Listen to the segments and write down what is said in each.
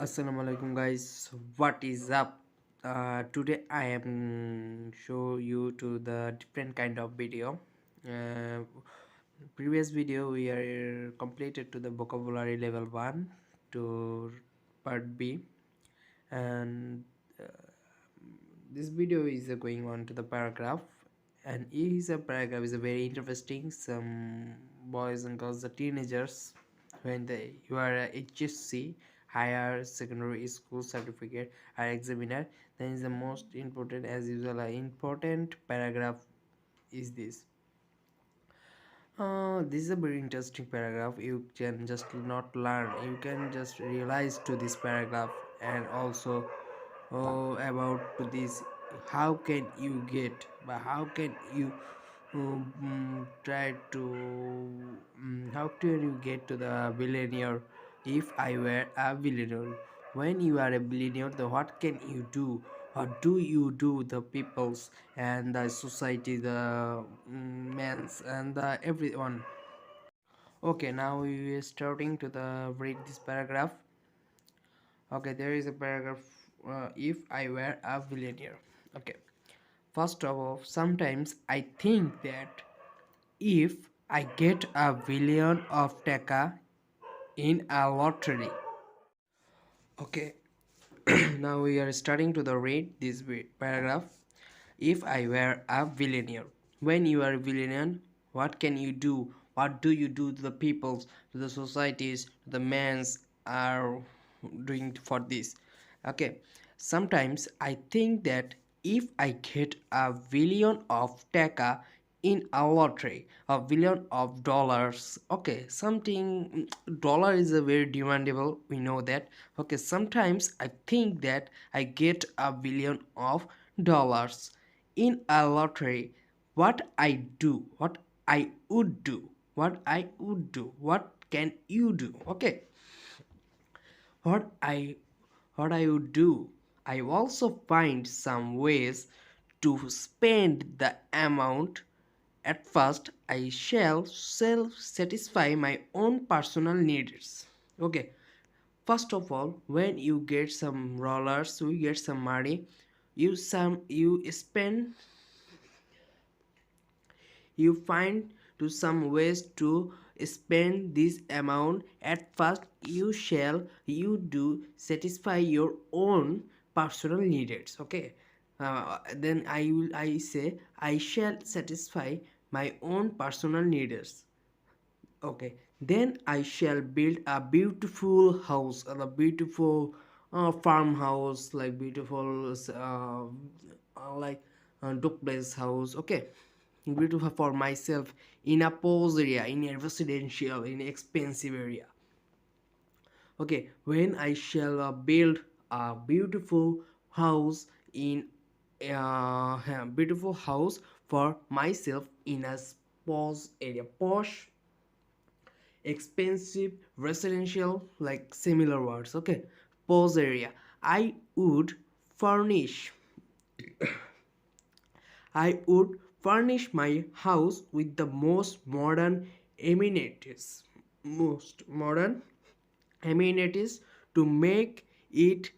Assalamualaikum guys, what is up? Today I am show you to the different kind of video. uh, Previous video we are completed to the vocabulary level 1 to part B, and uh, this video is going on to the paragraph, and is a paragraph is a very interesting. Some boys and girls, the teenagers, when you are a HSC, higher secondary school certificate or examiner, then is the most important, as usual important paragraph is this. This is a very interesting paragraph. You can just not learn, you can just realize to this paragraph, and also about to this, how can you get, but how can you try to how can you get to the billionaire? If I were a billionaire, when you are a billionaire, the what can you do? What do you do the peoples and the society, the men's and the everyone? Okay, now we are starting to the read this paragraph. Okay, there is a paragraph. If I were a billionaire. Okay, first of all, sometimes I think that if I get a billion of taka in a lottery. Okay, now we are starting to the read this paragraph. If I were a billionaire, when you are a billionaire, what can you do? What do you do to the peoples, to the societies, to the men's are doing for this? Okay, sometimes I think that if I get a billion of taka in a lottery, a billion of dollars, okay, something, dollar is a very demandable, we know that. Okay, sometimes I think that I get a billion of dollars in a lottery. What I do, what I would do, what can you do? Okay, what I would do, I also find some ways to spend the amount. At first, I shall self satisfy my own personal needs. Okay, first of all, when you get some rollers, you get some money, you spend, you find to some ways to spend this amount. At first, you do satisfy your own personal needs. Okay, then I say I shall satisfy my own personal needs. Okay, then I shall build a beautiful house, a beautiful farmhouse, like beautiful duplex house. Okay, beautiful for myself in a pose area, in a residential, in expensive area. Okay, when I shall build a house in beautiful house for myself in a posh expensive residential, like similar words. Okay, pose area, I would furnish I would furnish my house with the most modern amenities. Most modern amenities to it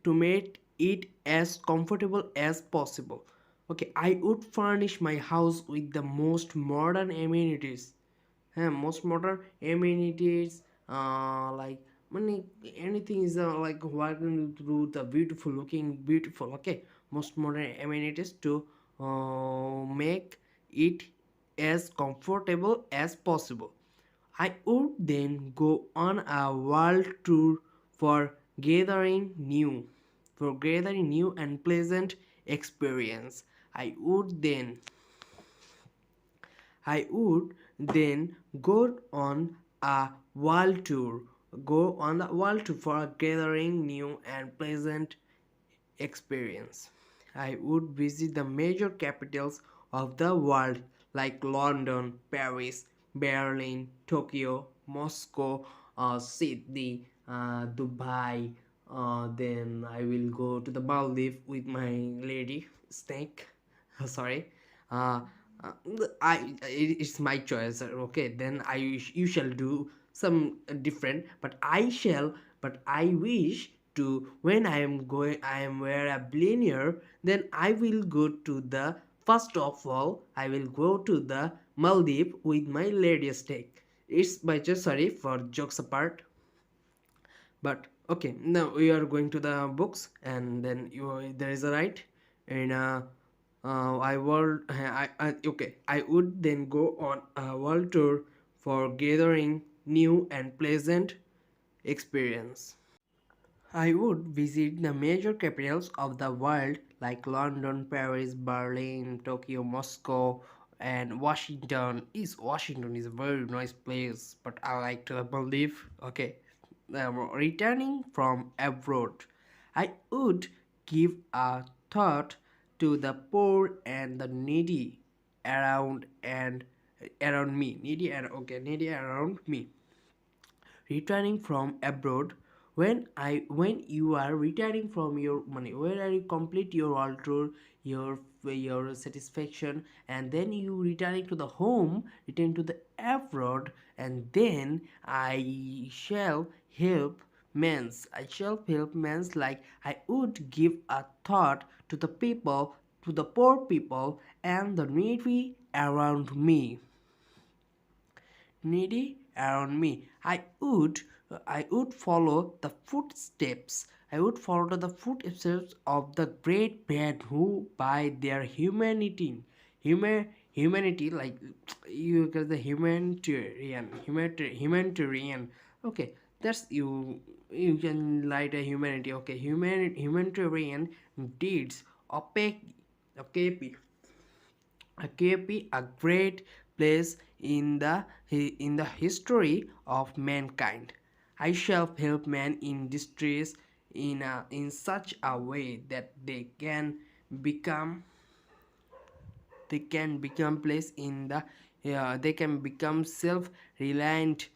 make it as comfortable as possible. Okay, I would furnish my house with the most modern amenities. Most modern amenities, like money, anything is like walking through the beautiful looking beautiful. Okay, most modern amenities to make it as comfortable as possible. I would then go on a world tour for gathering new and pleasant experience. I would then go on the world tour for gathering new and pleasant experience. I would visit the major capitals of the world like London, Paris, Berlin, Tokyo, Moscow, Sydney, Dubai. Then I will go to the Maldives with my lady snake. Sorry. Uh, it's my choice. Okay, then you shall do some different, but I wish to when I am where a billionaire, then I will go to the first of all I will go to the Maldives with my lady snake. It's my just sorry for jokes apart, but okay, now we are going to the books, and then there is a right, and I will okay, I would then go on a world tour for gathering new and pleasant experience. I would visit the major capitals of the world like London, Paris, Berlin, Tokyo, Moscow, and Washington. Washington is a very nice place, but I like to believe. Okay, returning from abroad, I would give a thought to the poor and the needy around me. Needy around me. Returning from abroad, when you are returning from your money, where you complete your world tour, your satisfaction, and then you returning to the home, return to the abroad, and then I shall help men's, like I would give a thought to the people, to the poor people and the needy around me. I would follow the footsteps. I would follow the footsteps of the great men who, by their humanity, like you get the humanitarian. Okay, that's you. You can light a humanity. Okay, humanitarian deeds. Opaque, okay, a great place in the history of mankind. I shall help man in distress in such a way that become they can become place in the they can become self reliant.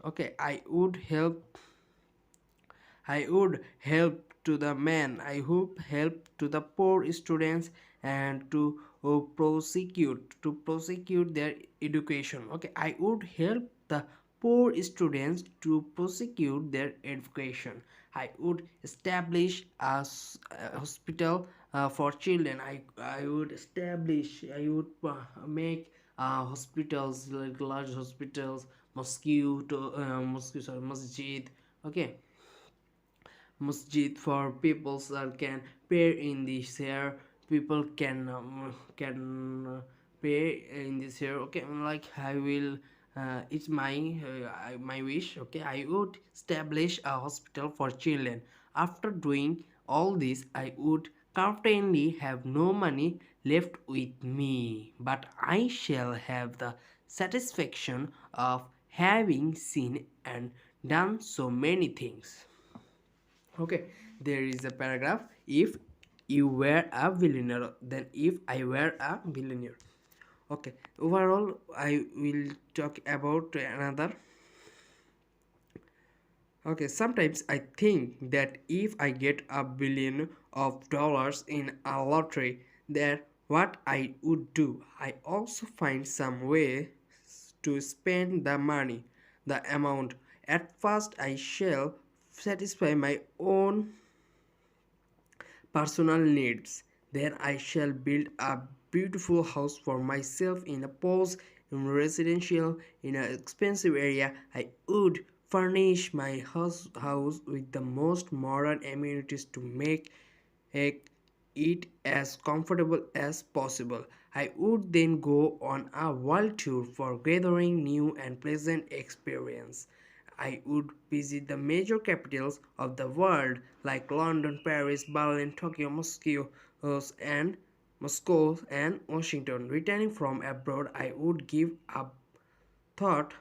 Okay, I would help to the men. I would help to the poor students and to prosecute their education. Okay, I would help the poor students to prosecute their education. I would establish a hospital for children. I would make hospitals, like large hospitals, masjid. Okay, masjid for people that can pay in this year. People can pay in this year. Okay, like I will it's my wish. Okay, I would establish a hospital for children. After doing all this, I would certainly have no money left with me, but I shall have the satisfaction of having seen and done so many things. Okay, there is a paragraph. If you were a billionaire, then if I were a billionaire. Okay, overall I will talk about another. Okay, sometimes I think that if I get $1 billion in a lottery, that what I would do. I also find some way to spend the money, the amount. At first I shall satisfy my own personal needs. Then I shall build a beautiful house for myself in a posh residential in an expensive area. I would furnish my house with the most modern amenities to make it it as comfortable as possible. I would then go on a world tour for gathering new and pleasant experience. I would visit the major capitals of the world like London, Paris, Berlin, Tokyo, and Washington. Returning from abroad, I would give a thought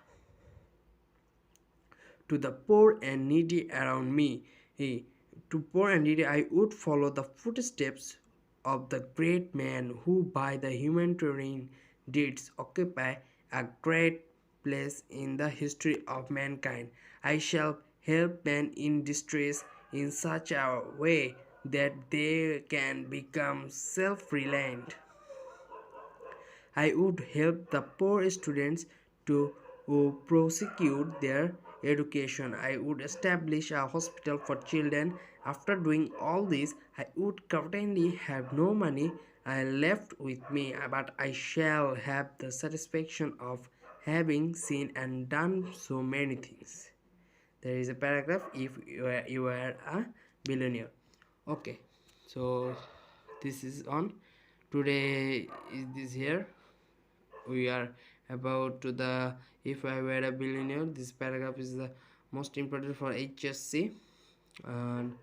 to the poor and needy around me. Eh, To poor and needy, I would follow the footsteps of the great men who, by the humanitarian deeds, occupy a great place in the history of mankind. I shall help men in distress in such a way that they can become self-reliant. I would help the poor students to prosecute their education. I would establish a hospital for children. After doing all this, I would certainly have no money left with me, but I shall have the satisfaction of having seen and done so many things. There is a paragraph if you are a billionaire. Okay, so this is on today. Is this here? We are about to the if I were a billionaire. This paragraph is the most important for HSC. And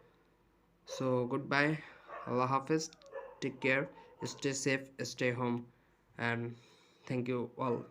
so goodbye, Allah Hafiz, take care, stay safe, stay home, and thank you all.